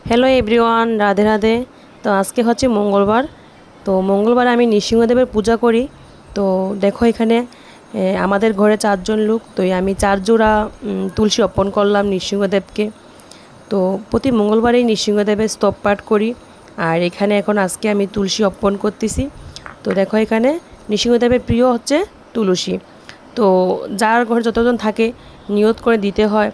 Hello everyone, Radhe Radhe. তো আজকে হচ্ছে মঙ্গলবার। তো মঙ্গলবার আমি নৃসিংহদেবের পূজা করি। তো দেখো এখানে আমাদের ঘরে 4জন লোক, তো আমি 4 জোড়া তুলসী অর্পণ করলাম নৃসিংহদেবকে। তো প্রতি মঙ্গলবারেই নৃসিংহদেবের স্তব পাঠ করি। আর এখানে এখন আজকে আমি তুলসী অর্পণ করতেছি। তো দেখো এখানে নৃসিংহদেবের প্রিয় হচ্ছে তুলসী। তো যার ঘরে যতজন থাকে নিয়ত করে দিতে হয়।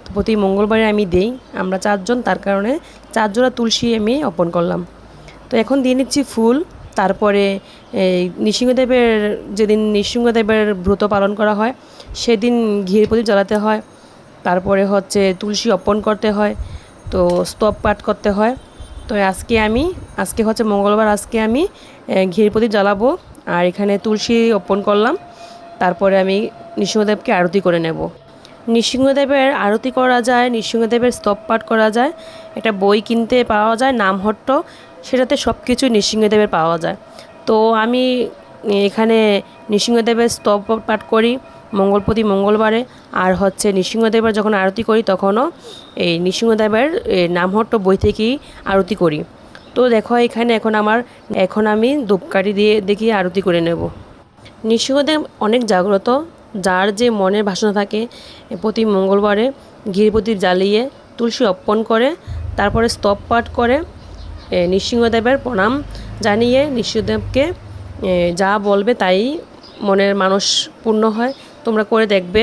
তো প্রতি মঙ্গলবারে আমি দেই। আমরা 4 জন, তার কারণে 4 জোড়া তুলসী আমি অর্পণ করলাম। তো এখন দিয়ে নিচ্ছি ফুল। তারপরে এই নৃসিংহদেবের যেদিন নৃসিংহদেবের ব্রত পালন করা হয় সেদিন ঘির প্রদীপ জ্বালাতে হয়। তারপরে হচ্ছে তুলসী অর্পণ করতে হয়। তো স্তব পাঠ করতে হয়। তো আজকে হচ্ছে মঙ্গলবার, আজকে আমি ঘির প্রদীপ জ্বালাবো। আর এখানে তুলসী অর্পণ করলাম। তারপরে আমি নৃসিংহদেবকে আরতি করে নেব। নৃসিংহদেবের আরতি করা যায়, নৃসিংহদেবের স্তব পাঠ করা যায়। একটা বই কিনতে পাওয়া যায় নামহট্ট, সেটাতে সব কিছু নৃসিংহদেবের পাওয়া যায়। তো আমি এখানে নৃসিংহদেবের স্তব পাঠ করি প্রতি মঙ্গলবারে। আর হচ্ছে নৃসিংহদেবের যখন আরতি করি তখনও এই নৃসিংহদেবের নামহট্ট বই থেকেই আরতি করি। তো দেখো এখানে এখন আমি ধূপকাঠি দিয়ে দেখি আরতি করে নেব। নৃসিংহদেব অনেক জাগ্রত। যার যে মনের বাসনা থাকে প্রতি মঙ্গলবারে ঘির প্রদীপ জ্বালিয়ে তুলসী অর্পণ করে, তারপরে স্তব পাঠ করে নৃসিংহদেবের প্রণাম জানিয়ে নৃসিংহদেবকে যা বলবে তাই মনের মানস পূর্ণ হয়। তোমরা করে দেখবে।